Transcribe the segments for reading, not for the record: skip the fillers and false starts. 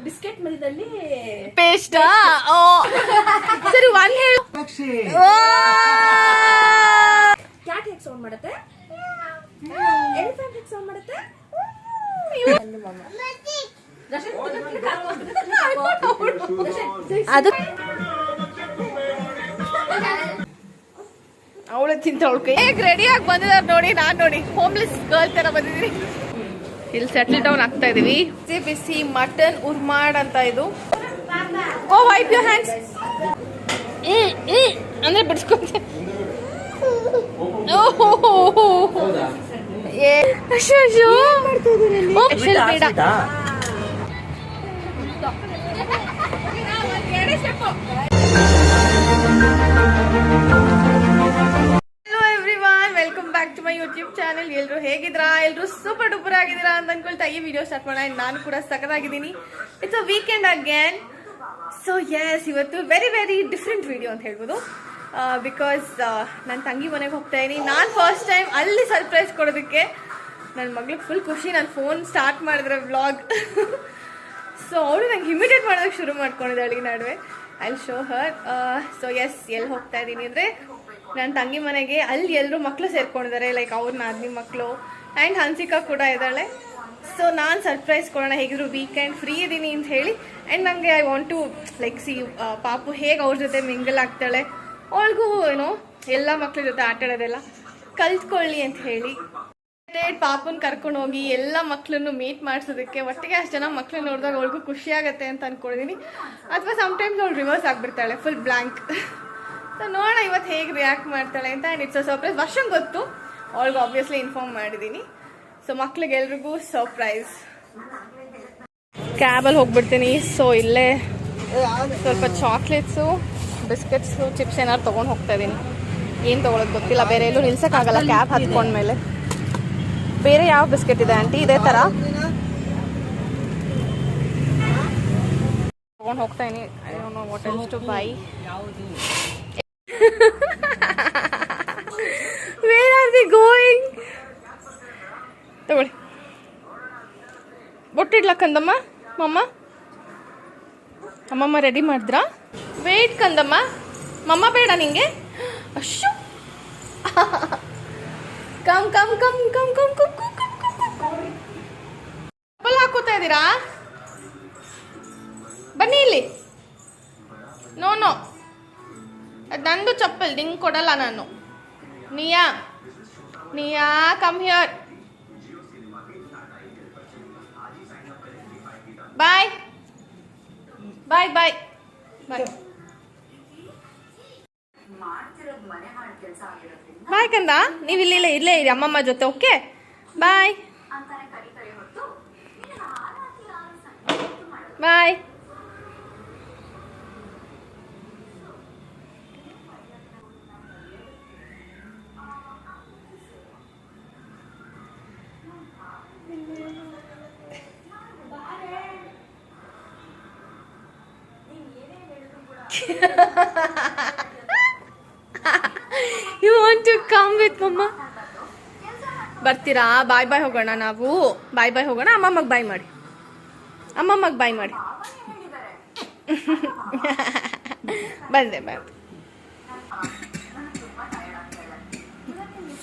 Biscuit ಮಧ್ಯದಲ್ಲಿ paste ಸರಿ one ಹೇಳು. ಕ್ಯಾಟ್ ಹೇಗೆ ಸೌಂಡ್ ಮಾಡುತ್ತೆ, ಎಲಿಫೆಂಟ್ ಹೇಗೆ ಸೌಂಡ್ ಮಾಡುತ್ತೆ. ಅದು ಅವಳು ತಿಂತವಳು ಹೇಗ್ ರೆಡಿ ಆಗಿ ಬಂದಿದ್ದಾರೆ ನೋಡಿ. ನಾನ್ ನೋಡಿ ಹೋಮ್ಲೆಸ್ ಗರ್ಲ್ ತರ ಬಂದಿದ್ದೀನಿ. ಇಲ್ಲಿ ಸೆಟಲ್ ಡೌನ್ ಆಗ್ತಾ ಇದೀವಿ. ಬಿಸಿ ಮಟನ್ ಉರ್ಮಾಡ್ ಅಂತ ಇದು. ಓ ವೈಪ್ ಯುವರ್ ಹ್ಯಾಂಡ್ಸ್ ಅಂದ್ರೆ ಬಿಡಿಸ್ಕೊಂಡೆ. ಯೂಟ್ಯೂಬ್ ಚಾನೆಲ್ ಎಲ್ಲರೂ ಹೇಗಿದ್ರಾ? ಎಲ್ಲರೂ ಸೂಪರ್ ಡೂಪರ್ ಆಗಿದ್ದೀರಾ ಅಂತ ಅನ್ಕೊಳ್ತಾ ಈ ವಿಡಿಯೋ ಸ್ಟಾರ್ಟ್ ಮಾಡೋಣ. ನಾನು ಕೂಡ ಸಖತ್ತಾಗಿದ್ದೀನಿ. It's a weekend again. So yes, ಇವತ್ತು ವೆರಿ ವೆರಿ ಡಿಫ್ರೆಂಟ್ ವಿಡಿಯೋ ಅಂತ ಹೇಳ್ಬೋದು. ಬಿಕಾಸ್ ನನ್ನ ತಂಗಿ ಮನೆಗೆ ಹೋಗ್ತಾ ಇದ್ದೀನಿ. ನಾನು ಫಸ್ಟ್ ಟೈಮ್ ಅಲ್ಲಿ ಸರ್ಪ್ರೈಸ್ ಕೊಡೋದಕ್ಕೆ. ನನ್ನ ಮಗಳಿಗೆ ಫುಲ್ ಖುಷಿ. ನಾನು ಫೋನ್ ಸ್ಟಾರ್ಟ್ ಮಾಡಿದ್ರೆ ವ್ಲಾಗ್. ಸೊ ಅವಳು ನಂಗೆ ಇಮಿಡಿಯೇಟ್ ಮಾಡೋದಕ್ಕೆ ಶುರು ಮಾಡ್ಕೊಂಡಿದ್ದೆ ಅಲ್ಲಿಗೆ ನಡುವೆ. I will show her. So yes, ಎಲ್ಲಿ ಹೋಗ್ತಾ ಇದ್ದೀನಿ ಅಂದರೆ ನನ್ನ ತಂಗಿ ಮನೆಗೆ. ಅಲ್ಲಿ ಎಲ್ಲರೂ ಮಕ್ಕಳು ಸೇರ್ಕೊಂಡಿದ್ದಾರೆ, ಲೈಕ್ ಅವ್ರ ನಾದಿನಿ ಮಕ್ಕಳು ಆ್ಯಂಡ್ ಹನ್ಸಿಕಾ ಕೂಡ ಇದ್ದಾಳೆ. ಸೊ ನಾನು ಸರ್ಪ್ರೈಸ್ ಕೊಡೋಣ, ಹೇಗಿದ್ರು ವೀಕೆಂಡ್ ಫ್ರೀ ಇದ್ದೀನಿ ಅಂತ ಹೇಳಿ. ಆ್ಯಂಡ್ ನನಗೆ I want to like see ಪಾಪು ಹೇಗೆ ಅವ್ರ ಜೊತೆ ಮಿಂಗಲ್ ಆಗ್ತಾಳೆ, ಅವಳಿಗೂ ಏನೋ ಎಲ್ಲ ಮಕ್ಳ ಜೊತೆ ಆಟ ಆಡೋದೆಲ್ಲ ಕಲ್ತ್ಕೊಳ್ಳಿ ಅಂತ ಹೇಳಿ ಪಾಪನ ಕರ್ಕೊಂಡು ಹೋಗಿ ಎಲ್ಲ ಮಕ್ಕಳನ್ನು ಮೀಟ್ ಮಾಡಿಸೋದಕ್ಕೆ. ಒಟ್ಟಿಗೆ ಅಷ್ಟು ಜನ ಮಕ್ಳನ್ನ ನೋಡಿದಾಗ ಅವಳಿಗೂ ಖುಷಿ ಆಗುತ್ತೆ ಅಂತ ಅಂದ್ಕೊಂಡಿದ್ದೀನಿ. ಅಥವಾ ಸಮ್ಟೈಮ್ಸ್ ಅವಳು ರಿವರ್ಸ್ ಆಗಿಬಿಡ್ತಾಳೆ, ಫುಲ್ ಬ್ಲ್ಯಾಂಕ್. ಸೊ ನೋಡೋಣ ಇವತ್ತು ಹೇಗೆ ರಿಯಾಕ್ಟ್ ಮಾಡ್ತಾಳೆ ಅಂತ. And it's a surprise. ವರ್ಷಂಗೆ ಗೊತ್ತು, ಅವಳಿಗೆ ಆಬ್ವಿಯಸ್ಲಿ ಇನ್ಫಾರ್ಮ್ ಮಾಡಿದ್ದೀನಿ. ಸೊ ಮಕ್ಳಿಗೆಲ್ರಿಗೂ ಸರ್ಪ್ರೈಸ್. ಕ್ಯಾಬಲ್ಲಿ ಹೋಗ್ಬಿಡ್ತೀನಿ. ಸೊ ಇಲ್ಲೇ ಸ್ವಲ್ಪ ಚಾಕ್ಲೇಟ್ಸು, ಬಿಸ್ಕೆಟ್ಸು, ಚಿಪ್ಸ್ ಏನಾದ್ರು ತೊಗೊಂಡು ಹೋಗ್ತಾ ಇದ್ದೀನಿ. ಏನು ತೊಗೊಳೋದು ಗೊತ್ತಿಲ್ಲ, ಬೇರೆ ಎಲ್ಲೂ ನಿಲ್ಸೋಕ್ಕಾಗಲ್ಲ ಕ್ಯಾಬ್ ಹತ್ಕೊಂಡ್ಮೇಲೆ. ಬೇರೆ ಯಾವ ಬಿಸ್ಕೆಟ್ ಇದೆ ಆಂಟಿ? ಇದೇ ಥರ ತೊಗೊಂಡು ಹೋಗ್ತಾ ಇದೀನಿ. I don't know what else to buy. Where are we going? ತಗೊಳ್ಳಿ. ಬೊಟ್ಟಿಡ್ಲ ಕಂದಮ್ಮ. ಮಮ್ಮ ಅಮ್ಮಮ್ಮ ರೆಡಿ ಮಾಡಿದ್ರಾ? ವೇಟ್ ಕಂದಮ್ಮ. ಮಮ್ಮ ಬೇಡ ನಿಂಗೆ? ಅಶ್ಶು. Come come come come come come come come come. ಚಪ್ಪಲ್ ಹಾಕೋತಾ ಇದ್ದೀರಾ? ಬನ್ನಿ ಇಲ್ಲಿ. ನೋ ನೋ, ಅದು ನಂದು ಚಪ್ಪಲ್, ನಿಂಗೆ ಕೊಡಲ್ಲ ನಾನು. ನಿಯಾ ನಿಯಾ ಕಮ್ ಹಿಯರ್. ಬಾಯ್ ಬಾಯ್ ಬಾಯ್ ಬಾಯ್ ಬಾಯ್ ಕಂದ. ನೀವು ಇಲ್ಲಿ ಇಲ್ಲೇ ಇರಿ ಅಮ್ಮಮ್ಮ ಜೊತೆ. Okay bye bye. You want to come with mama? ಬರ್ತೀರಾ? ಬಾಯ್ ಬಾಯ್ ಹೋಗೋಣ ನಾವು. ಬಾಯ್ ಬಾಯ್ ಹೋಗೋಣ. ಅಮ್ಮಮ್ಮಗೆ ಬಾಯ್ ಮಾಡಿ. ಅಮ್ಮಮ್ಮಗೆ ಬಾಯ್ ಮಾಡಿ. ಬಂದೆ ಬಂದೆ.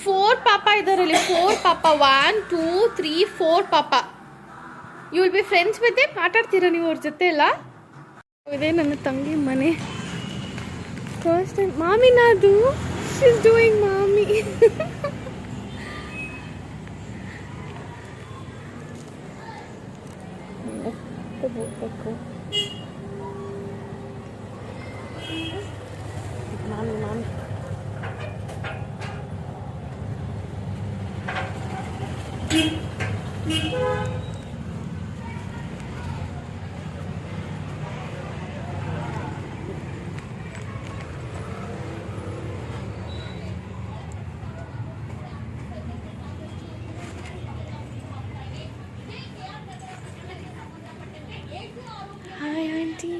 4 ಪಾಪ ಇದ್ದಾರೆ ಇಲ್ಲಿ. 4 ಪಾಪ. 1 2 3 4 ಪಾಪ. You will be friends with them. ಆಟ ಆಡ್ತೀರಾ ನೀವು ಅವ್ರ ಜೊತೆ ಎಲ್ಲ? ಇದೇ ನನ್ನ ತಂಗಿ ಮನೆ. ಫಸ್ಟ್ ಟೈಮ್ ಮಾಮಿನದು. ಶಿ ಇಸ್ ಡೂಯಿಂಗ್ ಮಾಮಿ. ಮಾಮಿ ಮಾಮಿ. Hi auntie.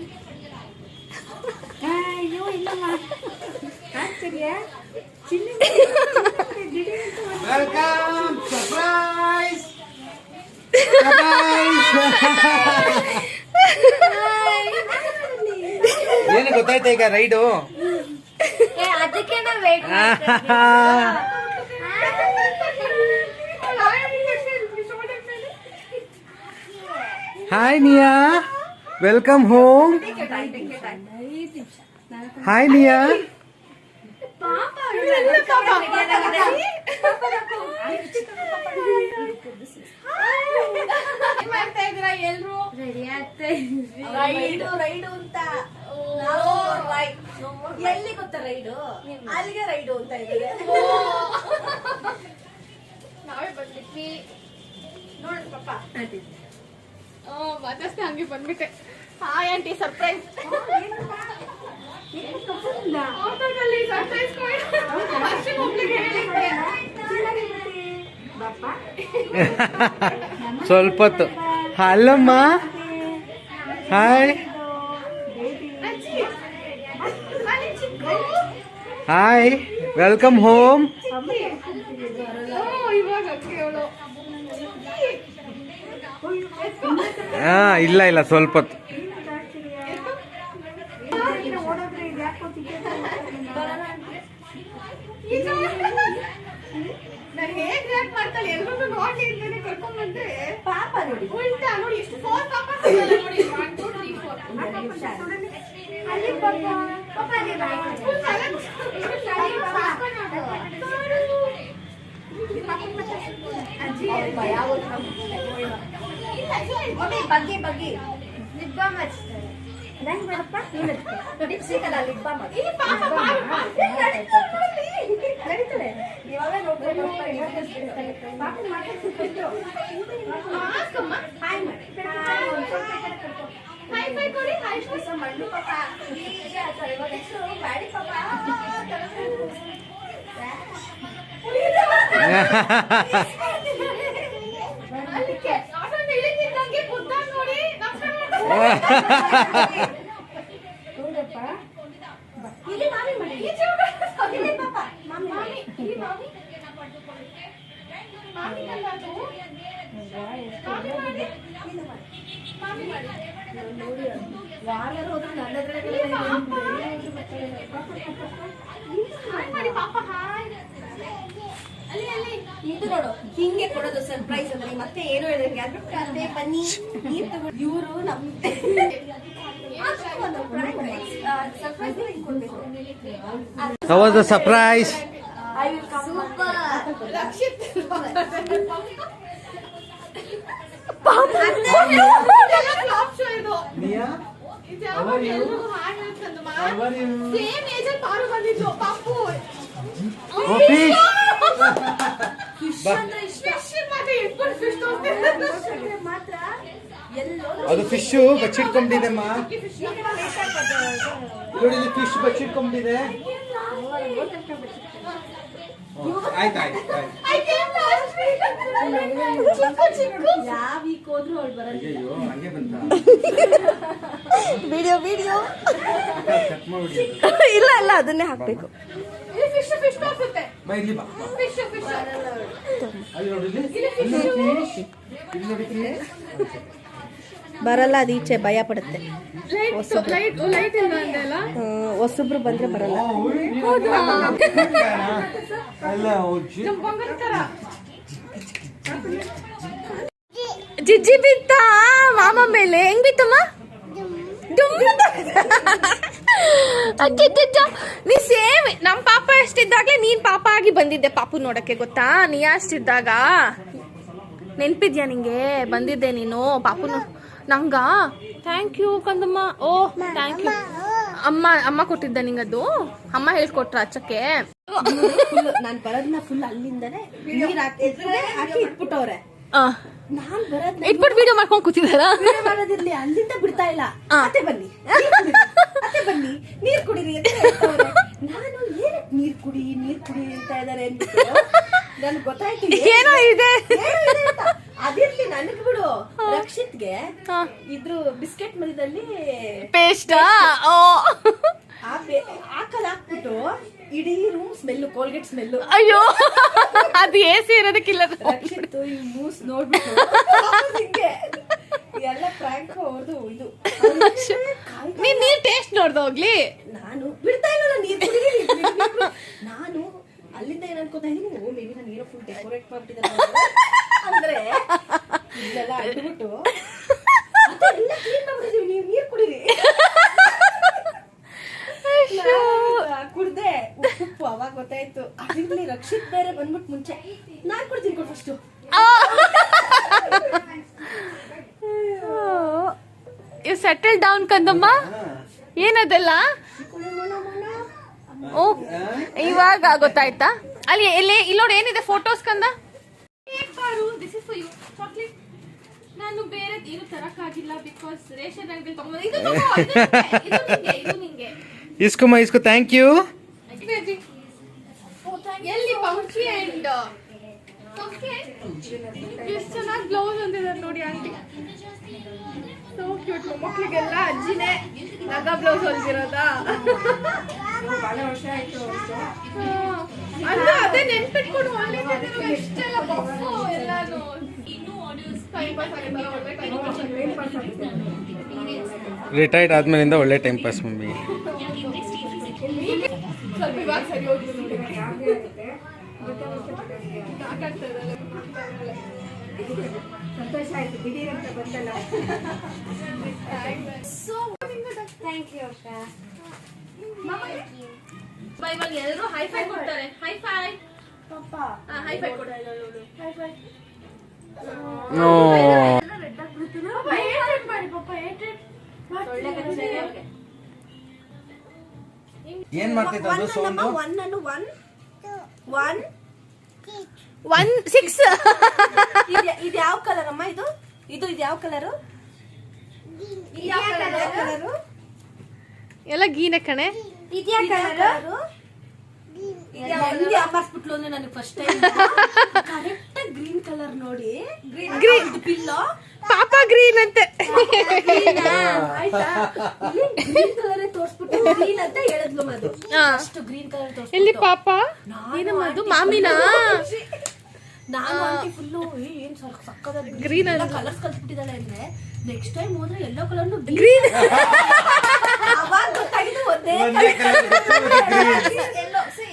ಅಯ್ಯೋ ಇಲ್ಲಮ್ಮ. ಆಗ್ತಿದ್ಯಾ? ವೆಲ್ಕಮ್. ಸರ್ಪ್ರೈಸ್ ಏನು ಗೊತ್ತಾಯ್ತಾ ಈಗ ರೈಡು ಅದಕ್ಕೆ ನಾವು wait hi Niya welcome home hi Niya ಮಾಡ್ತಾ ಇದೀರಾ ಎಲ್ರು? ರೈಡು ಅಂತ ಎಲ್ಲಿ ಗೊತ್ತಾ ರೈಡು ಅಲ್ಲಿಗೆ ರೈಡು ಅಂತ ಇದ್ದಾರೆ ನಾವೇ ಬಂದಿದ್ವಿ ನೋಡಿ ಪಾಪ ಮತ್ತೆ ಹಂಗೆ ಬಂದ್ಬಿಟ್ಟೆ. Hi aunty, surprise. ಸ್ವಲ್ಪ ಹೊತ್ತು ಅಲ್ಲಮ್ಮ ಹಾಯ್ ಹಾಯ್ ವೆಲ್ಕಮ್ ಹೋಮ್ ಹಾ ಇಲ್ಲ ಇಲ್ಲ ಸ್ವಲ್ಪ ಹೊತ್ತು ನಾನು ಹೇಗ್ ರಿಯಾಕ್ಟ್ ಮಾಡ್ತಾಳೆ ಎಲ್ಲರೂ ನೋಡಿ ಇದ್ದೇನೆ ಕರ್ಕೊಂಡ್ ಬಂದ್ರೆ ಪಾಪ ನೋಡಿ ಉಲ್ಟಾ ನೋಡಿ ಎಷ್ಟು 4 ಪಾಪ ನೋಡಿ 1 2 3 4 ಅಲ್ಲಿ ಪಾಪ ಪಾಪ ಅಲ್ಲಿ ಅಜ್ಜಿ ಬಗ್ಗೆ ಲಿಪ್ ಬಾಮ್ ಹಚ್ತಾರೆ ನಂಗೆ ಬರಪ್ಪ ಲಿಪ್ಸ್ಟಿಕ್ ಅಲ್ಲ ಲಿಪ್ ಬಾಮ್ ನಡೀತಾರೆ ಇವಾಗ ನೋಡ್ಕೊಂಡು ಮಣ್ಣು ಪಾಪ ಇವಾಗ ಎಷ್ಟು ಬ್ಯಾಡಿ ಪಾಪ ಇಲ್ಲಿ ಮಾಮಿ ಮಾಡಿ ಇಲ್ಲಿ ಪಾಪ ಮಾಮಿ ಇಲ್ಲಿ ಮಾಮಿ ಮಾಮಿ ಕಲ್ಲದು ಮಾಮಿ ಮಾಡಿ ಮಾಮಿ ಮಾಡಿ ನೋಡಿ ಯಾರು ಹೋದ್ರು ನನ್ನದ್ರಲ್ಲಿ ಮಾಡಿ ಪಾಪ ಹಾಯ್ ಅಲ್ಲಿ ಅಲ್ಲಿ ಇದು ನೋಡು ಹಿಂಗೆ ಕೊಡೋದು ಸರ್ಪ್ರೈಸ್ ಅಂದ್ರೆ ಮತ್ತೆ ಏನು ಹೇಳಿದ್ರೆ ಅದೇ ಬನ್ನಿ ನೀರು ತಗೊಂಡು ಇವರು ನಮ್ಮ How was the surprise? Rakshit flop show ಇದು Nia, how are you? How are you? Same age ಅಲ್ಲಿ ಪಾರು ಬಂದಿದ್ದು ಪಾಪು Oh, fish. ಫಿಶ್ ಮತ್ತೆ ಇಬ್ಬರು ಫಿಶ್ ಮಾತ್ರ ಎಲ್ಲೋ ಅದು ಫಿಶ್ ಬಚ್ಚಿಟ್ಕೊಂಡಿದೆಮ್ಮ ನೋಡಿ ಫಿಶ್ ಬಚ್ಚಿಟ್ಕೊಂಡಿದೆ ಆಯ್ತು ಆಯ್ತು ಯಾವ ವೀಕ್ ಹೋದ್ರು ಅವ್ಳು ಬರಲ್ಲ ಅಯ್ಯೋ ಹಂಗೆ ಬಂತ ವಿಡಿಯೋ ಕಟ್ ಮಾಡ್ಬಿಡಿ ಇಲ್ಲ ಇಲ್ಲ ಅದನ್ನೇ ಹಾಕ್ಬೇಕು ಫಿಶ್ ಫಿಶ್ ತೋರಿಸುತ್ತೆ ಬಾ ಇಲ್ಲಿ ಬಾ ಫಿಶ್ ಫಿಶ್ ಅಲ್ಲಿ ನೋಡಿ ಇಲ್ಲಿ ನೋಡಿ ಬರಲ್ಲ ಅದು ಈಚೆ ಭಯ ಪಡುತ್ತೆ ಲೈಟ್ ಇಲ್ಲ ಅಂದಲ್ಲ ಹೊಸಬ್ರು ಬಂದ್ರೆ ಬರಲ್ಲ ಅಲ್ಲ ಹೋಗಿ ಜಿಜ್ಜಿ ಬಿತ್ತ ಮಾಮ ಮೇಲೆ ಹೆಂಗ್ ಬಿತ್ತಮ್ಮ ನೀ ಸೇಮ್ ನಮ್ ಪಾಪ ಎಷ್ಟಿದ್ದಾಗ್ಲೇ ನೀನ್ ಪಾಪ ಆಗಿ ಬಂದಿದ್ದೆ ಪಾಪು ನೋಡಕ್ಕೆ ಗೊತ್ತಾ ನೀ ಅಷ್ಟಿದ್ದಾಗ ನೆನ್ಪಿದ್ಯಾ ನಿಂಗೆ ಬಂದಿದ್ದೆ ನೀನು ಪಾಪುನು ನಂಗ ಥ್ಯಾಂಕ್ ಯು ಕಂದಮ್ಮ ಓ ಥ್ಯಾಂಕ್ ಯು ಅಮ್ಮ ಕೊಟ್ಟಿದ್ದ ನಿಂಗದು ಅಮ್ಮ ಹೇಳ್ಕೊಟ್ರ ಹಚ್ಚಕ್ಕೆ ನಾನ್ ಬರೋದ್ನ ಫುಲ್ ಅಲ್ಲಿಂದನೇ ನೀರ್ ಹಾಕಿ ಇಟ್ಬಿಟ್ಟವ್ರೆ ನಾನ್ ಬರೋದ್ನ ಇಟ್ಬಿಟ್ಟು ವಿಡಿಯೋ ಮಾಡ್ಕೊಂಡ್ ಕೂತಿದಾರ ವಿಡಿಯೋ ಮಾಡೋದಿರ್ಲಿ ಅಲ್ಲಿಂದ ಬಿಡ್ತಾ ಇಲ್ಲ ಅತ್ತೆ ಬನ್ನಿ ನೀರ್ ಕುಡಿರಿ ಅಂತ ಹೇಳ್ತವ್ರೆ. ನಾನು ಏನಕ್ಕೆ ನೀರ್ ಕುಡಿ ಅಂತ ಇದಾರೆ ಅಂದ್ಬಿಟ್ಟು ನನ್ಗೆ ಗೊತ್ತಾಯ್ತು ಏನೋ ಇದೆ ಅದಿರ್ಲಿ ನನಗ್ ಬಿಡು ರಕ್ಷಿತ್ಗೆ ಇದ್ರು ಬಿಸ್ಕೆಟ್ ಮಧ್ಯದಲ್ಲಿ ಪೇಸ್ಟ್ ಹಾಕ್ಬಿಟ್ಟು ಇಡೀ ರೂಮ್ ಸ್ಮೆಲ್, ಕೋಲ್ಗೇಟ್ ಸ್ಮೆಲ್. ಅಯ್ಯೋ ಅದು AC ಇರೋದಕ್ಕಿಲ್ಲ. ರಕ್ಷಿತ್ ಈ ಮೂಸ್ ನೋಡ್ಬಿಟ್ಟು ಹಿಂಗೆ ಎಲ್ಲ ಪ್ರಾಂಕ್ ಅವ್ರದ್ದು ಇದು. ನೀರ್ ಟೇಸ್ಟ್ ನೋಡ್ದ ಹೋಗ್ಲಿ. ನಾನು ಬಿಡ್ತಾ ಇಲ್ಲ ನೀರು ಕುಡಿರಿ. ನಾನು ಅಲ್ಲಿಂದ ಏನ್ ಅನ್ಕೋತಾ ಇದೀನಿ, ಓ ಮೇಬಿ ನಾನು ಏನೋ ಫುಲ್ ಡೆಕೋರೇಟ್ ಮಾಡ್ತಿದ್ದೆ ಅಂದ್ರೆ ಇದೆಲ್ಲ ಅಡ್ಬಿಟ್ಟು ಅದೆಲ್ಲ ಕ್ಲೀನ್ ಮಾಡ್ಬಿಟ್ಟಿದೀವಿ, ನೀವು ನೀರು ಕುಡಿರಿ. ಕುಡ್ದೆ ಉಪ್ಪು, ಅವಾಗ ಗೊತ್ತಾಯ್ತು. ಅದ್ರಲ್ಲಿ ರಕ್ಷಿತ್ ಬೇರೆ ಬಂದ್ಬಿಟ್ಟು ಮುಂಚೆ ನಾನ್ ಕುಡ್ತೀನಿ ಕೊಡು ಫಸ್ಟ್. ಯು ಸೆಟಲ್ ಡೌನ್ ಕಂದಮ್ಮ. ಏನದೆಲ್ಲ ಓ ಇವಾಗ ಗೊತ್ತಾಯ್ತಾ? ಅಲ್ಲಿ ಇಲ್ಲೋಡ್ ಏನಿದೆ ಫೋಟೋಸ್ ಕಂದ. This is for you chocolate. ನಾನು ಬೇರೆ ಏನು ತರಕ್ಕಾಗಿಲ್ಲ ಬಿಕಾಸ್ ರೇಷನ್ ಅಂಗಡಿ ತಗೊಂಡು ಇದು ನಿಂಗೆ. ಇಸ್ಕೋ ಥ್ಯಾಂಕ್ ಯು. ಎಲ್ಲಿ ಪಂಕಿ ಅಂಡ್ ಎಷ್ಟು ಚೆನ್ನಾಗಿ ಬ್ಲೌಸ್ ಅಂದಿದ್ದಾರೆ ನೋಡಿ ಆಂಟಿ. So cute. ಮಕ್ಕಳಿಗೆಲ್ಲ ಅಜ್ಜಿನೇ ನಗ ಬ್ಲೌಸ್ ಹೊಲ್ದಿರೋದಾ? ಅದೇ ನೆನ್ಪಿಟ್ಕೊಂಡು ಎಷ್ಟೆಲ್ಲ ಬಫು ಎಲ್ಲಾನು. ಟೈಮ್ ಪಾಸ್ ಆಗಿತ್ತಲ್ಲ, ಒಳ್ಳೆ ಟೈಮ್ ಪಾಸ್ ಆಗಿದೆ. ರಿಟೈರ್ಡ್ ಆದ್ಮೇಲಿಂದ ಒಳ್ಳೆ ಟೈಮ್ ಪಾಸ್ ಮಮ್ಮಿ. ಸ್ವಲ್ಪ ಇವಾಗ ಸರಿ ಹೋಗ್ತು ನೋಡಿ. ಸಂತೋಷ ಆಯ್ತು, ದಿಢೀರ್ ಅಂತ ಬಂದಲ್ಲ. ಥ್ಯಾಂಕ್ ಯು ಅಕ್ಕ. ಇವಾಗ ಎಲ್ಲರೂ ಹೈ ಫೈ ಕೊಡ್ತಾರೆ. ಹೈ ಫೈ ಪಾಪ ಹೈ ಫೈ ಕೊಡ್ತಾರೆ. ಹೈ ಫೈ ಏನ್ ಮಾಡ್ತಿದ್ದು ಸೌಂಡ್? 1 6 ಇದು ಯಾವ ಕಲರ್ ಅಮ್ಮ? ಇದು ಇದು ಯಾವ ಕಲರು? ಕಲರು ಎಲ್ಲ ಗೀನೆ ಕಣೆ. ಇದ್ಯಾ ಕಲರು? ಅಂಬಾರ್ಸ್ಬಿಟ್ಲು ಅಂದ್ರೆ ನನಗೆ first time correct green colour ನೋಡಿ. ಗ್ರೀನ್ ಪಿಲ್ಲೋ ಪಾಪ ಗ್ರೀನ್ ಅಂತೆ. ಆಯ್ತಾ? ಗ್ರೀನ್ ಕಲರ್ ತೋರ್ಸ್ಬಿಟ್ಟು ಗ್ರೀನ್ ಅಂತ ಹೇಳಿದ್ಲು ಮದು. ಅಷ್ಟು ಗ್ರೀನ್ ಕಲರ್ ತೋರ್ಸ್ಬಿಟ್ಟು ಎಲ್ಲಿ ಪಾಪ ಏನಮ್ಮ ಅದು ಮಾಮಿನಾ? ನಾನು ಆಂಟಿ ಫುಲ್ಲು ಏನ್ ಸಕ್ಕದ ಗ್ರೀನ್ ಕಲರ್ಸ್ ಕಲ್ಸ್ಬಿಟ್ಟಿದ್ದಾಳೆ ಅಂದ್ರೆ ನೆಕ್ಸ್ಟ್ ಟೈಮ್ ಹೋದ್ರೆ ಎಲ್ಲೋ ಕಲರ್ ಗ್ರೀನ್. ಅವಾಗ ಗೊತ್ತಾಗಿದ್ದು ಒಂದೇ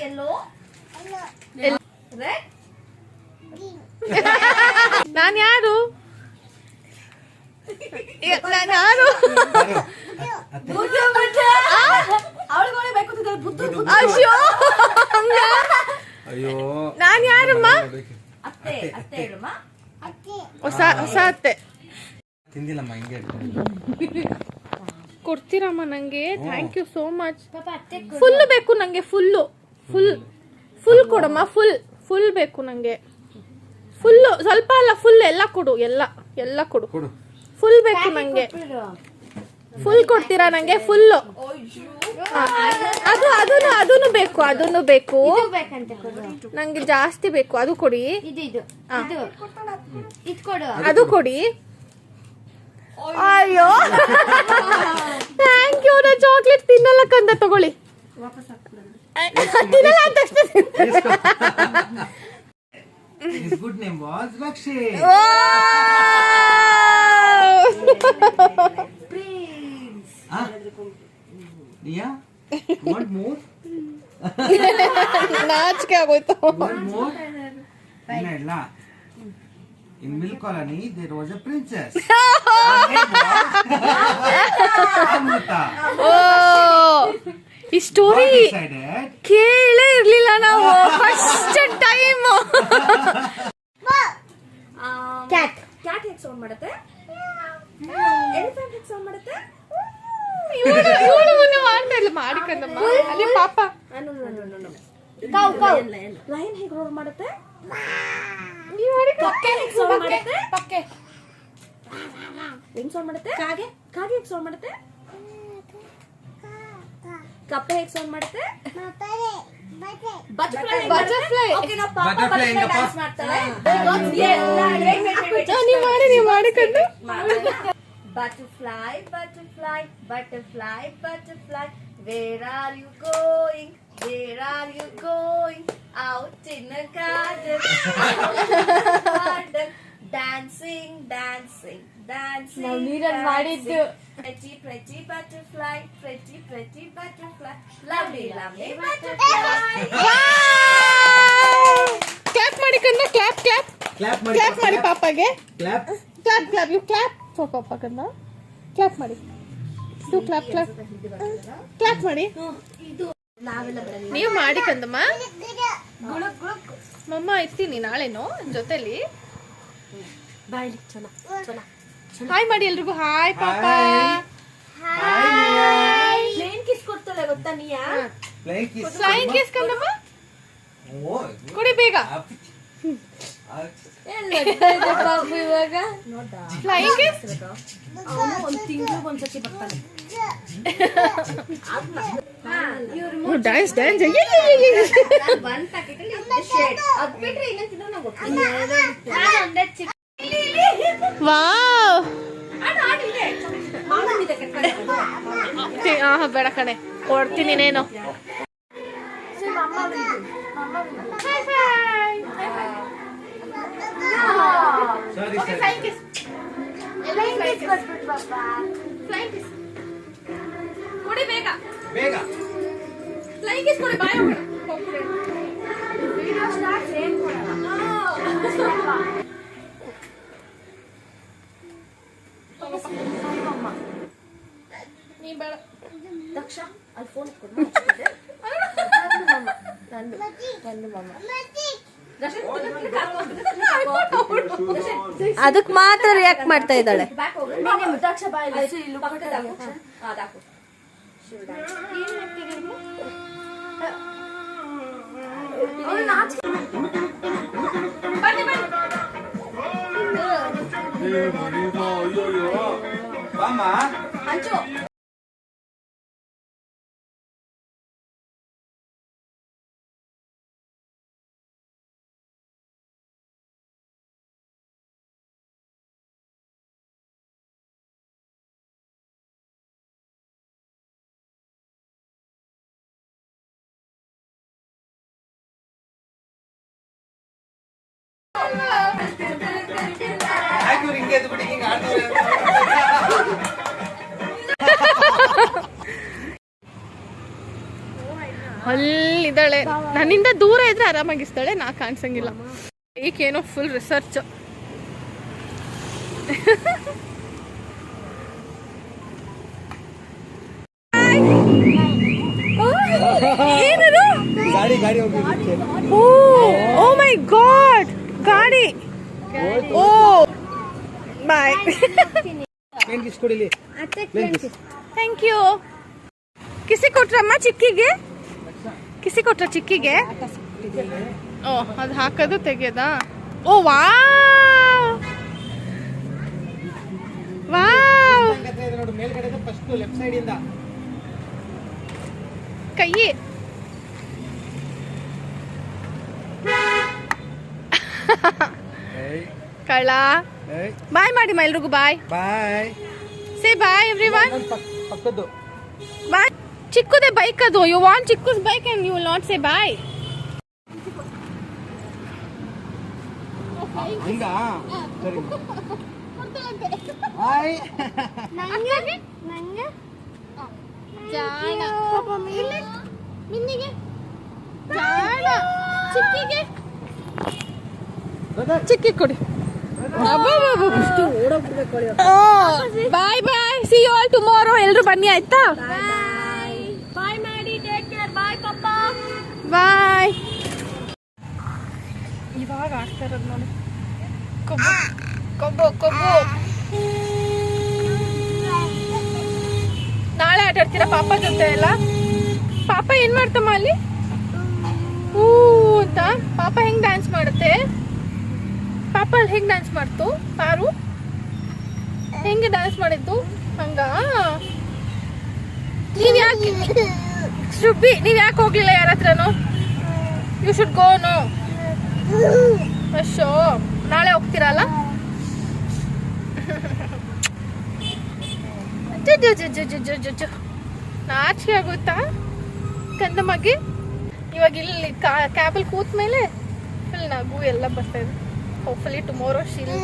ಎಲ್ಲೋ ನಾನ್ ಯಾರು? ನಾನ್ ಯಾರು? ಅವಳಿಗೆ ಬೇಕು ಬುದ್ಧು. ಅಯ್ಯೋ ಅಯ್ಯೋ ನಾನ್ ಯಾರಮ್ಮ? ಅತ್ತೆ ಅತ್ತೆ ಹೇಳಮ್ಮ. ಹೊಸ ಅತ್ತೆ ತಿಂದಿಲ್ಲಮ್ಮ, ಹಿಂಗೆ ಕೊಡ್ತೀರಮ್ಮ ನಂಗೆ? Thank you so much. Full ಬೇಕು ನಂಗೆ. ಫುಲ್ ಕೊಡಮ್ಮ. ಫುಲ್ ಬೇಕು ನಂಗೆ. ಫುಲ್ ಸ್ವಲ್ಪ ಅಲ್ಲ, ಫುಲ್ ಎಲ್ಲ ಕೊಡು. ಎಲ್ಲ ಕೊಡು. ಫುಲ್ ಬೇಕು ನಂಗೆ. ಫುಲ್ ಕೊಡ್ತೀರಾ ನಂಗೆ? ಫುಲ್ ಅದನ್ನು ಬೇಕು. ನಂಗೆ ಜಾಸ್ತಿ ಬೇಕು. ಅದು ಕೊಡಿ. ಅದು ಕೊಡಿ. ಅಯ್ಯೋ ಥ್ಯಾಂಕ್ ಯು. ನಾ ಚಾಕ್ಲೇಟ್ ತಿನ್ನಲ್ಲ ಕಂದ, ತಗೊಳ್ಳಿ. ತಿನ್ನಲ್ಲ ಅಂತ ಅಷ್ಟೇ. His good name was Rakshit. Yeah? Want more? ನಾಚಿಕೆ ಆಗೋಯ್ತು. Want more? ಇಲ್ಲ. In Milk Colony, there was a princess. Her name was Amrita. ಓ ಈ ಸ್ಟೋರಿ God decided. ಕೇಳೇ ಇರ್ಲಿಲ್ಲ ನಾವು ಫಸ್ಟ್ ಟೈಮ್. ಕ್ಯಾಟ್ ಹೇಗೆ ಸೌಂಡ್ ಮಾಡುತ್ತೆ? ಎಲಿಫೆಂಟ್ ಹೇಗೆ ಸೌಂಡ್ ಮಾಡುತ್ತೆ? ಇವಳು ಮುನ್ನ ಮಾಡ್ತಾ ಇಲ್ಲ. ಮಾಡಿ ಕಂದಮ್ಮ. ಅಲ್ಲಿ ಪಾಪ ಲಯನ್ ಹೇಗೆ ರೋಲ್ ಮಾಡುತ್ತೆ? ಪಕ್ಕೆ ಹೇಗೆ ಸೌಂಡ್ ಮಾಡುತ್ತೆ? ಪಕ್ಕೆ ಹೆಂಗ್ ಸೌಂಡ್ ಮಾಡುತ್ತೆ? ಕಾಗೆ ಹೇಗೆ ಸೌಂಡ್ ಮಾಡುತ್ತೆ? ಕಪ್ಪೆ ಹೇಗೆ ಸೌಂಡ್ ಮಾಡುತ್ತೆ? ಬಟರ್ಫ್ಲೈ. Butterfly ಹೆಂಗಪ್ಪ? ನೀವು ಮಾಡಿ ಕಂಡು. Butterfly, butterfly, butterfly, butterfly, where are you going? Where are you going? Out in the garden. Dancing, dancing, dancing. ನಾವ್ ನೀರಲ್ಲಿ ಮಾಡಿದ್ದು. Pretty, pretty butterfly, pretty, pretty butterfly, lovely, lovely butterfly. Clap ಮಾಡಿ ಕಂದ, clap clap clap ಮಾಡಿ clap ಮಾಡಿ ಪಾಪಾಗೆ. Clap clap clap you clap for ಪಾಪ ಕಂದ. ಕ್ಲಾಪ್ ಮಾಡಿ. ಟು ಕ್ಲಾಪ್ ಕ್ಲಾಪ್ ಕ್ಲಾಪ್ ಮಾಡಿ. ನೀವು ಮಾಡಿ ಕಂದಮ್ಮ. ಮಮ್ಮ ಇರ್ತೀನಿ ನಾಳೆನು ಜೊತೆಲಿ. ಬಾಯ್ಲಿ ಚಲ ಚಲ ಹಾಯ್ ಮಾಡಿ ಎಲ್ರಿಗೂ. ಹಾಯ್ ಪಾಪ. ಪ್ಲೇನ್ ಕಿಸ್ ಕೊಡ್ತಾಳೆ ಗೊತ್ತಾ ನೀಯಾ? ಫ್ಲೈಯಿಂಗ್ ಕಿಸ್ ಕಂದಮ್ಮ ಕೊಡಿ ಬೇಗ. ಇವಾಗ ಫ್ಲೈಯಿಂಗ್ ಕಿಸ್ ಅವನು ಒಂದ್ ತಿಂಗಳು ಒಂದ್ಸತಿ ಬರ್ತಾನೆ. Dance dance. ಒಂದ್ ಪ್ಯಾಕೆಟ್ ಅಲ್ಲಿ ಶೇಡ್ ಅದ್ ಬಿಟ್ರೆ ಇನ್ನೊಂದು ನಂಗೆ ಗೊತ್ತಿಲ್ಲ. ವಾವ್. ಆನಂದಿದೆ ಕಟ್ಕೊಂಡು ಬೇಡ ಕಣೆ ಕೊಡ್ತೀನಿ ನೇನು. ಸಾರಿ ಸರ್ ಕೊಡಿ ಬೇಗ. ಬೇಗ ಫ್ಲೈಯಿಂಗ್ ಕಿಸ್ ಕೊಡಿ. ಬಾಯ್ ನೀ ಬೇಡ. ದಕ್ಷ ಅಲ್ಲಿ ಫೋನ್ ಕೊಡು. ಅದಕ್ಕೆ ಮಾತ್ರ ರಿಯಾಕ್ಟ್ ಮಾಡ್ತಾ ಇದ್ದಾಳೆ. ದಕ್ಷ ಬಾಯಲ್ಲಿ ಬಾಮ್ಮ ಹಂಚು. ಯಾಕೆ ಹಿಂಗೆ ಎದ್ದು ಬಿಟ್ಟು ಹಿಂಗೆ ಆಡ್ತಾರೆ? ಅಲ್ಲಿದ್ದಾಳೆ. ನನ್ನಿಂದ ದೂರ ಇದ್ರೆ ಆರಾಮಾಗಿಸ್ತಾಳೆ, ನಾ ಕಾಣಿಸಂಗಿಲ್ಲ. ಈಗೇನೋ ಫುಲ್ ರಿಸರ್ಚ್. ಏನದು? ಗಾಡಿ ಗಾಡಿ ಹೋಗಿರುತ್ತೆ. ಓ ಮೈ ಗಾಡ್, ಗಾಡಿ. Oh boy. ಪ್ಲೇನ್ ಕಿಸ್ ಕೊಡಿಲಿ. Plane kiss. Thank you. ಕಿಸಿ ಕೊಟ್ರಮ್ಮ ಚಿಕ್ಕಿಗೆ? ಕಿಸಿ ಕೊಟ್ರ ಚಿಕ್ಕಿಗೆ? ಓ ಅದು ಹಾಕೋದು ತೆಗೆಯೋದಾ? ಓ ವಾವ್ ವಾವ್. ನೋಡು ಮೇಲ್ಗಡೆ ಫಸ್ಟ್ ಲೆಫ್ಟ್ ಸೈಡ್ ಇಂದ ಕೈ ಕಳ್ಳ. ಬಾಯ್ ಮಾಡಿ ಎಲ್ರಿಗೂ bye. Bye. Say bye everyone. ಪಕ್ಕದ್ದು ಬಾಯ್. ಚಿಕ್ಕುದೇ ಬೈಕ್ ಅದು. You want Chikku's bike and you will not say bye. ಹಿಂಗ ಸರಿ ಬಾಯ್. ಜಾಣ ಮಿನ್ನಿಗೆ ಜಾಣ ಚಿಕ್ಕಿಗೆ ಚಿಕ್ಕಿ ಕೊಡಿ. Bye bye. See you all tomorrow. ಎಲ್ರು ಬನ್ನಿ ಆಯ್ತಾ? ಬಾಯ್ ಮಾಡಿ. Take care. ಬಾಯ್ ಪಪ್ಪ. ಬಾಯ್. ಇವಾಗ ಆಡ್ತಾ ಇರೋದು ನೋಡಿ. ಕೊಬ್ಬು ಕೊಬ್ಬು ಕೊಬ್ಬು. ನಾಳೆ ಆಟ ಆಡ್ತೀರಾ ಪಾಪ ಜೊತೆ ಎಲ್ಲ? ಪಾಪ ಏನ್ ಮಾಡ್ತಮ್ಮ ಅಲ್ಲಿ? ಹೂ ಅಂತ ಪಾಪ ಹೆಂಗ್ ಡ್ಯಾನ್ಸ್ ಮಾಡುತ್ತೆ? ಪಾಪ ಅಲ್ಲಿ ಹೆಂಗ್ ಡ್ಯಾನ್ಸ್ ಮಾಡ್ತು? ಪಾರು ಹೆಂಗೆ ಡ್ಯಾನ್ಸ್ ಮಾಡಿದ್ದು? ಹಂಗ ನೀವ್ ಯಾಕೆ ಶುಭಿ ನೀವ್ ಯಾಕೆ ಹೋಗ್ಲಿಲ್ಲ ಯಾರ ಹತ್ರನು? You should go. ನೋ ಅಶೋ ನಾಳೆ ಹೋಗ್ತೀರಲ್ಲ? ನಾಚಿಕೆ ಆಗುತ್ತಾ ಕಂದಮ್ಮಗೆ? ಇವಾಗ ಇಲ್ಲಿ ಕ್ಯಾಬಲ್ಲಿ ಕೂತ ಮೇಲೆ ಫುಲ್ ನಗು ಎಲ್ಲ ಬರ್ತಾ ಇದೆ. Hopefully tomorrow she'll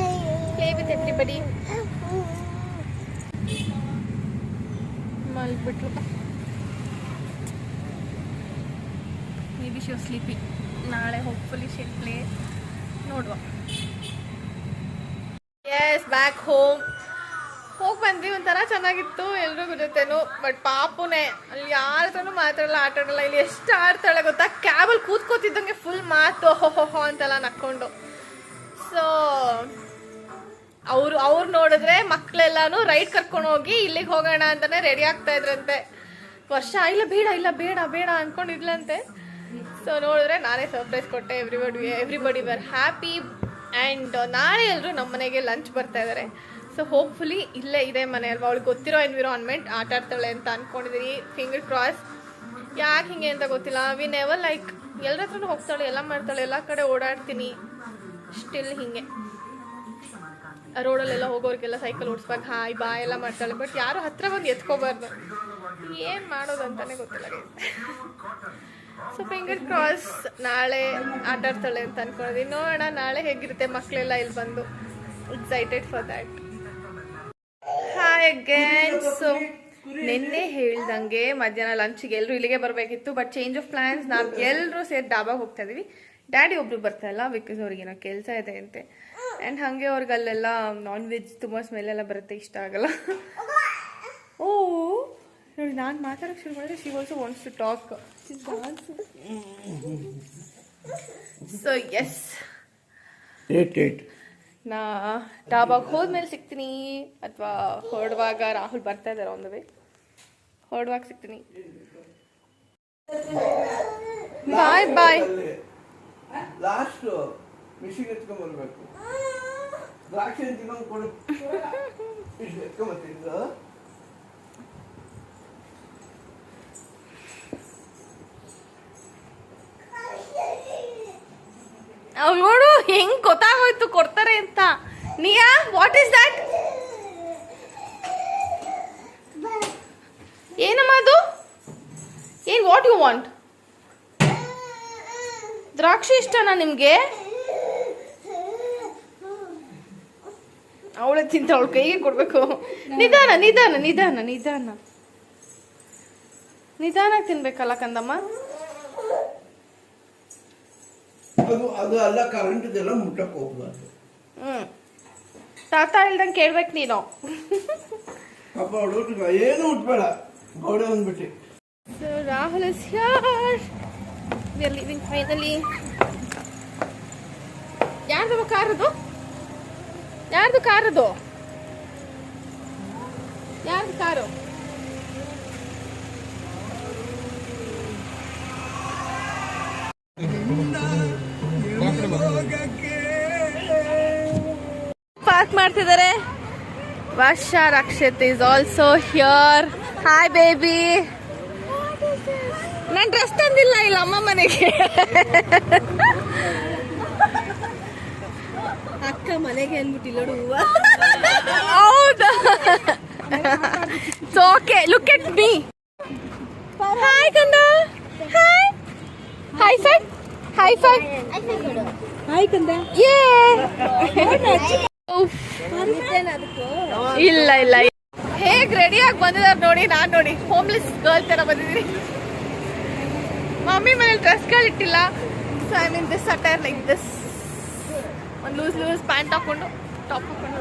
play with everybody. ಮಲ್ಬಿಟ್ಲು. Maybe she was sleeping. ನಾಳೆ ಹೋಪ್ಫುಲಿ ಶಿಲ್ ಪ್ಲೇ ನೋಡುವ. ಎಸ್ ಬ್ಯಾಕ್ ಹೋಗಿ ಬಂದ್ವಿ. ಒಂಥರ ಚೆನ್ನಾಗಿತ್ತು ಎಲ್ರಿಗೂ ಜೊತೆನು. ಬಟ್ ಪಾಪುನೇ ಅಲ್ಲಿ ಯಾರ ಹತ್ರನೂ ಮಾತಾಡಲ್ಲ, ಆಟಾಡಲ್ಲ. ಇಲ್ಲಿ ಎಷ್ಟು ಆಡ್ತಾಳೆ ಗೊತ್ತಾ, ಕ್ಯಾಬಲ್ಲಿ ಕೂತ್ಕೋತಿದ್ದಂಗೆ ಫುಲ್ ಮಾತು ಹೊಹೊ ಅಂತೆಲ್ಲ ನಕ್ಕೊಂಡು. ಸೊ ಅವ್ರು ನೋಡಿದ್ರೆ ಮಕ್ಕಳೆಲ್ಲಾನು ರೈಡ್ ಕರ್ಕೊಂಡು ಹೋಗಿ ಇಲ್ಲಿಗೆ ಹೋಗೋಣ ಅಂತಾನೆ ರೆಡಿ ಆಗ್ತಾ ಇದ್ರಂತೆ. ವರ್ಷ ಇಲ್ಲ ಬೇಡ ಅನ್ಕೊಂಡಿದ್ಲಂತೆ. ಸೊ ನೋಡಿದ್ರೆ ನಾನೇ ಸರ್ಪ್ರೈಸ್ ಕೊಟ್ಟೆ. Everybody var happy. ಆ್ಯಂಡ್ ನಾಳೆ ಎಲ್ಲರೂ ನಮ್ಮ ಮನೆಗೆ ಲಂಚ್ ಬರ್ತಾ ಇದ್ದಾರೆ. ಸೊ ಹೋಪ್ಫುಲಿ ಇಲ್ಲೇ ಇದೆ ಮನೆ ಅಲ್ವಾ, ಅವಳಿಗೆ ಗೊತ್ತಿರೋ ಎನ್ವಿರಾನ್ಮೆಂಟ್ ಆಟ ಆಡ್ತಾಳೆ ಅಂತ ಅಂದ್ಕೊಂಡಿದ್ದೀನಿ. Finger cross. ಯಾಕೆ ಹಿಂಗೆ ಅಂತ ಗೊತ್ತಿಲ್ಲ. ವಿ ನೆವರ್ ಲೈಕ್ ಎಲ್ಲರ ಹತ್ರನೂ ಹೋಗ್ತಾಳೆ, ಎಲ್ಲ ಮಾಡ್ತಾಳೆ, ಎಲ್ಲ ಕಡೆ ಓಡಾಡ್ತೀನಿ. ಸ್ಟಿಲ್ ಹಿಂಗೆ ರೋಡಲ್ಲೆಲ್ಲ ಹೋಗೋರಿಗೆಲ್ಲ ಸೈಕಲ್ ಓಡಿಸ್ಬೇಕು, ಹಾಯ್ ಬಾಯ್ ಎಲ್ಲ ಮಾಡ್ತಾಳೆ. ಬಟ್ ಯಾರು ಹತ್ರ ಬಂದು ಎತ್ಕೋಬಾರ್ದು. ಏನು ಮಾಡೋದು ಅಂತಾನೆ ಗೊತ್ತಿಲ್ಲ. ಸೊ ಫಿಂಗರ್ ಕ್ರಾಸ್ ನಾಳೆ ಆಟ ಆಡ್ತಾಳೆ ಅಂತ ಅನ್ಕೊಂಡಿದ್ದೀನಿ. ನೋಡೋಣ ನಾಳೆ ಹೇಗಿರುತ್ತೆ. ಮಕ್ಕಳೆಲ್ಲ ಇಲ್ಲಿ ಬಂದು excited for that. Hi again. So ನಿನ್ನೆ ಹೇಳ್ದಂಗೆ ಮಧ್ಯಾಹ್ನ ಲಂಚಿಗೆ ಎಲ್ಲರೂ ಇಲ್ಲಿಗೆ ಬರಬೇಕಿತ್ತು. But change of plans. ನಾವು ಎಲ್ಲರೂ ಸೇರಿ ಡಾಬಾಗೆ ಹೋಗ್ತಾ ಇದೀವಿ. ಡ್ಯಾಡಿ ಒಬ್ರು ಬರ್ತಾ ಇಲ್ಲ, ಬಿಕಾಸ್ ಅವ್ರಿಗೇನೋ ಕೆಲಸ ಇದೆ ಅಂತೆ. ಆ್ಯಂಡ್ ಹಾಗೆ ಅವ್ರಿಗೆ ಅಲ್ಲೆಲ್ಲ ನಾನ್ ವೆಜ್ ತುಂಬ ಸ್ಮೆಲ್ಲೆಲ್ಲ ಬರುತ್ತೆ, ಇಷ್ಟ ಆಗಲ್ಲ. ಓ ನೋಡಿ, ನಾನು ಮಾತಾಡೋಕೆ ಶುರು ಮಾಡಿದ್ರೆ she also wants to talk. So yes, ನಾ ಡಾಬಾಗೆ ಹೋದ್ಮೇಲೆ ಸಿಗ್ತೀನಿ, ಅಥವಾ ಹೊರಡುವಾಗ ರಾಹುಲ್ ಬರ್ತಾ ಇದ್ದಾರೆ ಆನ್ ದ ವೇ. ಹೊರಡುವಾಗ ಸಿಗ್ತೀನಿ. ಬಾಯ್ ಬಾಯ್. ಲಾಸ್ಟ್ ಮಿಷಿನ್ ಎತ್ಕೊಂಡ್ ಬರ್ಬೇಕು. ದ್ರಾಕ್ಷಿ ತಿನ್ನೋದು ಕೊಡು. ಎತ್ಕೊಂಬತ್ತಿದ್ದು ಅವ್ರು ನೋಡು ಹೆಂಗ್ ಗೊತ್ತಾಗೋಯ್ತು ಕೊಡ್ತಾರೆ ಅಂತ. ನಿಯಾ, ವಾಟ್ ಇಸ್ ದಟ್? ಏನಮ್ಮ ಅದು? ಏನ್ ವಾಟ್ ಯು ವಾಂಟ್? ದ್ರಾಕ್ಷಿ ಇಷ್ಟನಾ ನಿಮ್ಗೆ? ಅವಳೆ ತಿಂತ ಅವಳ ಕೈಗೆ ಕೊಡ್ಬೇಕು. ನಿಧಾನ ನಿಧಾನ ನಿಧಾನ ನಿಧಾನ ನಿಧಾನಾಗಿ ತಿನ್ಬೇಕಲ್ಲ ಕಂದಮ್ಮ. ಅದು ಅಲ್ಲ, ಕರೆಂಟ್ದೆಲ್ಲ ಮುಟ್ಟಕ್ಕೆ ಹೋಗ್ಬಾರ್ದು. ತಾತ ಹೇಳ್ದಂಗೆ ಕೇಳ್ಬೇಕು ನೀನು. ಪಾಪ ಅವಳು ಏನು ಮುಟ್ಬೇಡ, ಗೋಡೆ ಬಂದ್ಬಿಟ್ಟು. So Rahul is here. We are leaving finally. ಯಾರ್ದು ಕಾರದು? ಯಾರ್ದು ಕಾರದು? ಯಾರ್ದು ಕಾರು? ಪಾರ್ಕ್ ಮಾಡ್ತಿದ್ದಾರೆ. Varsha Rakshith is also here. Hi baby. ನಾನು ಡ್ರೆಸ್ ತಂದಿಲ್ಲ ಇಲ್ಲ ಅಮ್ಮ ಮನೆಗೆ. ಅಕ್ಕ ಮನೆಗೆ ಅಂದ್ಬಿಟ್ಟಿಲ್ಲ ಹೂವ. ಹೌದಾ? So okay, look at me. Hi ಕಂದ. Hi. High five. High five. Hi ಕಂದ. ಯೇ. ಇಲ್ಲ ಇಲ್ಲ, ಹೇಗ್ ರೆಡಿಯಾಗಿ ಬಂದಿದ್ದಾರೆ ನೋಡಿ. ನಾನು ನೋಡಿ ಹೋಮ್ಲೆಸ್ ಗರ್ಲ್ ತರ ಬಂದಿದ್ದೀನಿ. ಮಮ್ಮಿ ಮನೇಲಿ ಡ್ರೆಸ್ಗಳು ಇಟ್ಟಿಲ್ಲ. So I mean this attire like this. ಒಂದು ಲೂಸ್ ಪ್ಯಾಂಟ್ ಹಾಕೊಂಡು ಟಾಪ್ ಹಾಕೊಂಡು.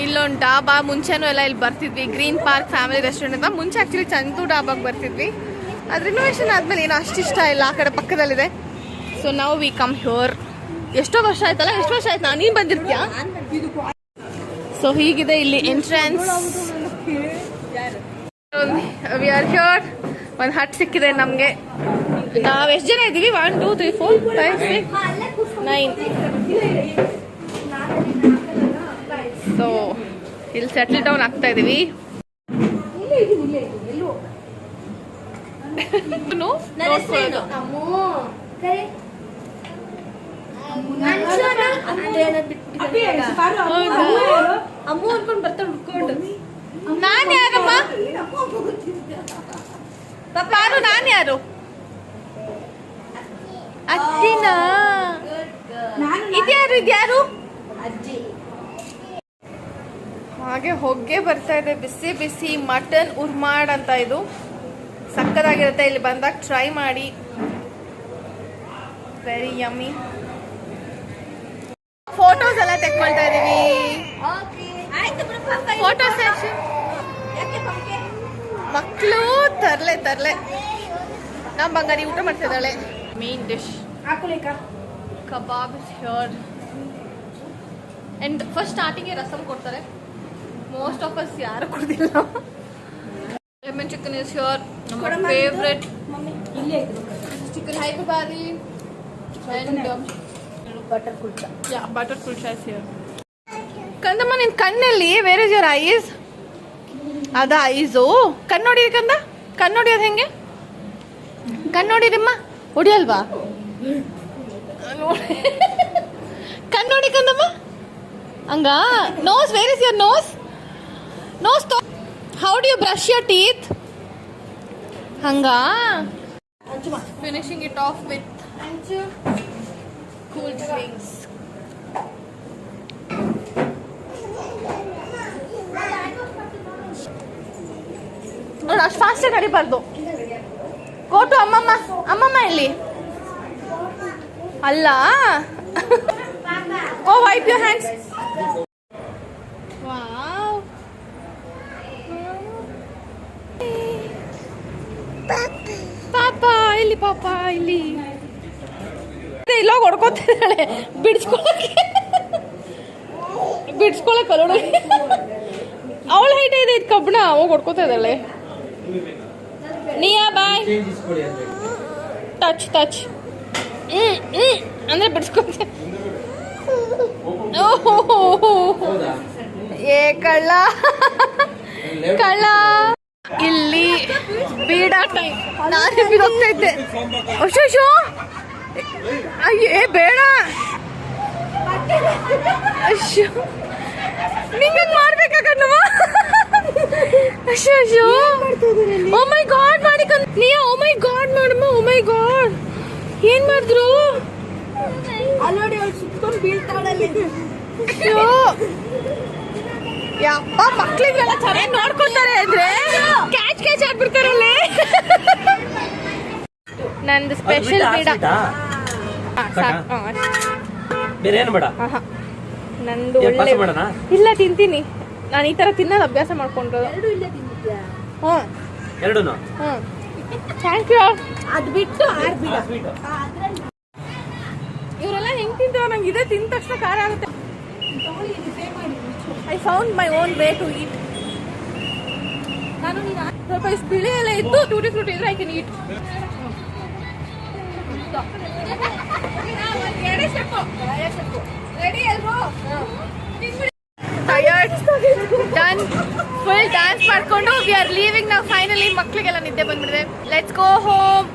ಇಲ್ಲೊಂದು ಡಾಬಾ. ಮುಂಚೆನೂ ಎಲ್ಲ ಇಲ್ಲಿ ಬರ್ತಿದ್ವಿ, ಗ್ರೀನ್ ಪಾರ್ಕ್ ಫ್ಯಾಮಿಲಿ ರೆಸ್ಟೋರೆಂಟ್ ಅಂತ. ಮುಂಚೆ ಆ್ಯಕ್ಚುಲಿ ಚಂದು ಡಾಬಾಗೆ ಬರ್ತಿದ್ವಿ. ಅದ್ರ ರಿನೋವೇಷನ್ ಆದಮೇಲೆ ಏನೋ ಅಷ್ಟು ಇಷ್ಟ ಇಲ್ಲ. ಆ ಕಡೆ ಪಕ್ಕದಲ್ಲಿದೆ. ಸೊ ನಾವು ವಿ ಕಮ್ ಹ್ಯೂರ್. ಎಷ್ಟೋ ವರ್ಷ ಆಯ್ತಲ್ಲ? ಎಷ್ಟು ವರ್ಷ ಆಯ್ತು ನೀನು ಬಂದಿರ್ತೀಯಾ? ಸೊ ಹೀಗಿದೆ ಇಲ್ಲಿ ಎಂಟ್ರೆನ್ಸ್. We are ಹ್ಯೂರ್. ಒಂದು ಹಟ್ ಸಿಕ್ಕಿದೆ ನಮಗೆ. ನಾವು ಎಷ್ಟು ಜನ ಇದ್ದೀವಿ? 1 2 3 4 5 6 9. ಸೊ ಇಲ್ಲಿ ಸೆಟ್ಲ್ ಡೌನ್ ಆಗ್ತಾ ಇದೀವಿ. ಅಮ್ಮ ಅನ್ಕೊಂಡು ಬರ್ತಾಳೆ ಹುಡ್ಕೊಂಡು. ನಾನು ಯಾರಮ್ಮ? ಪಾರು ನಾನು ಯಾರು? ಅತ್ತಿನಾ? ಇದ್ಯಾರು? ಅಜ್ಜಿ. ಹಾಗೆ ಹೊಗೆ ಬರ್ತಾ ಇದೆ, ಬಿಸಿ ಬಿಸಿ ಮಟನ್ ಉರ್ಮಾಡ್ ಅಂತ. ಇದು ಸಕ್ಕತ್ತಾಗಿರುತ್ತೆ, ಇಲ್ಲಿ ಬಂದಾಗ ಟ್ರೈ ಮಾಡಿ. Very yummy. ಫೋಟೋಸ್ ಎಲ್ಲ ತೆಕ್ಕೊಳ್ತಾ ಇದೀವಿ. Photo session. ಮಕ್ಕಳು ತರ್ಲೆ ನಮ್ಮ ಬಂಗಾರಿ ಊಟ ಮಾಡ್ತಿದ್ದಾಳೆ. Main dish kebab is here. And first starting rasam ಕೊಡ್ತಾರೆ. ಮೋಸ್ಟ್ ಆಫ್ ಅಸ್ ಯಾರು ಕೊಡ್ತಿಲ್ಲ. ಲೆಮನ್ ಚಿಕನ್ ಇಸ್ ಹಿಯರ್, ನಮ್ಮ favourite chicken Hyderabadi. And butter kulcha. Yeah, butter kulcha is here. ಕಂದಮ್ಮ, ನಿನ್ ಕಣ್ಣಲ್ಲಿ ವೇರ್ ಇಸ್ ಯುವರ್ ಐಸ್? ಅದ ಐಸು. ಕಣ್ಣು ಕಂದ, ಕಣ್ಣು ಹೊಡಿಯೋದು ಹೆಂಗೆ? ಕಣ್ಣು ಹೊಡಿರಮ್ಮ. ಹೊಡಿಯಲ್ವಾ? ಕಣ್ಣು ಹೊಡಿ ಕಂದಮ್ಮ. ಹಂಗ nose, where is your nose? Nose how do you brush your teeth? ಹಂಗ. Finishing it off with cool drinks. ನೋಡಿ, ಅಷ್ಟು ಫಾಸ್ಟಾಗಿ ನಡಿಬಾರ್ದು. ಕೋಟು ಅಮ್ಮಮ್ಮ ಇಲ್ಲಿ ಅಲ್ಲ. Go wipe your hands. Wow, ಪಾಪ ಇಲ್ಲಿ, ಪಾಪ ಇಲ್ಲಿ. ಇಲ್ಲೋಗಿ ಹೊಡ್ಕೋತಿದ್ದಾಳೆ ಬಿಡ್ಸ್ಕೊಳಕ್ಕೆ ನೋಡಿ. ಅವಳ ಹೈಟ್ ಇದೆ, ಇದು ಕಬ್ಬಣ. ಹೋಗಿ ಹೊಡ್ಕೋತಾ ಇದ್ದಾಳೆ. ನಿಯಾ ಬಾಯ್. ಟಚ್ ಅಂದ್ರೆ ಬಿಡ್ಸ್ಕೊತ. ಏ ಕಳ್ಳ ಇಲ್ಲಿ ಬೀಡ ಟೈಮ್. ನಾನು ಬಿಡೋಗ್ತಾ ಇದ್ದೆ. ಅಶೋ ಅಯ್ಯೇ ಬೇಡ. ಅಶೋ ನಿಂಗಂಗ್ ಮಾಡ್ಬೇಕಾಗಣ್ಣವ. ಅಶೋ ಓ ಮೈ ಗಾಡ್ ಮಾಡಿ ನೀ. ಓ ಮೈ ಗಾಡ್ ಮಾಡಮ್ಮ. ಓ ಮೈ ಗಾಡ್, ಏನ್ ಮಾಡಿದ್ರು? ಅಲ್ಲೋಡಿ, ಅವಳು ಸುತ್ಕೊಂಡು ಬೀಳ್ತಾಳಲ್ಲಿ. ಯಪ್ಪ, ಮಕ್ಳಿಗೆಲ್ಲ ಚೆನ್ನಾಗಿ ನೋಡ್ಕೊತಾರೆ ಅಂದ್ರೆ ಕ್ಯಾಚ್ ಆಗ್ಬಿಡ್ತಾರಲ್ಲೇ. ನಂದು ಸ್ಪೆಷಲ್ ಬೀಡ. ಬೇರೆ ಏನು ಬೇಡ. ನಂದು ಏನ್ ಪಾರ್ಸಲ್ ಒಳ್ಳೆ ಮಾಡೋಣ? ಇಲ್ಲ, ತಿಂತೀನಿ ನಾನು. ಈ ತರ ತಿನ್ನೋದು ಅಭ್ಯಾಸ ಮಾಡ್ಕೊಂಡ್ರು. ಎರಡೂನು ಥ್ಯಾಂಕ್ ಯು. ಅದ್ ಬಿಟ್ಟು ಆರ್ ಬಿಡ. ಇವರೆಲ್ಲ ಹೆಂಗ್ ತಿಂತಾವ? ನಂಗೆ ಇದೇ ತಿಂದ ತಕ್ಷಣ ಖಾರ ಆಗುತ್ತೆ. I found my own way to eat. ನಾನು ಸ್ವಲ್ಪ ಇಷ್ಟು ಬಿಳಿ ಎಲ್ಲ ಇತ್ತು, ಟೂಟಿ ಫ್ರೂಟಿ ಇದ್ರೆ I can eat. Tired, done, full dance ಮಾಡ್ಕೊಂಡು ವಿ ಆರ್ ಲೀವಿಂಗ್ ನಾವು. ಫೈನಲಿ ಮಕ್ಳಿಗೆಲ್ಲ ನಿದ್ದೆ ಬಂದ್ಬಿಡಿದೆ. Let's go home.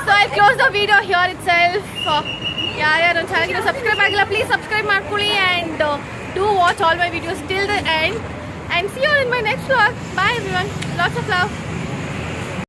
So I close the video here ಇಟ್ ಸೆಲ್ಫ್. ಯಾರ್ಯಾರು ಚಾನಲ್ಗೆ ಸಬ್ಸ್ಕ್ರೈಬ್ ಆಗಿಲ್ಲ, ಪ್ಲೀಸ್ ಸಬ್ಸ್ಕ್ರೈಬ್ ಮಾಡ್ಕೊಳ್ಳಿ. And do watch all my videos till the end. And see you in my next vlog. Bye everyone. Lots of love.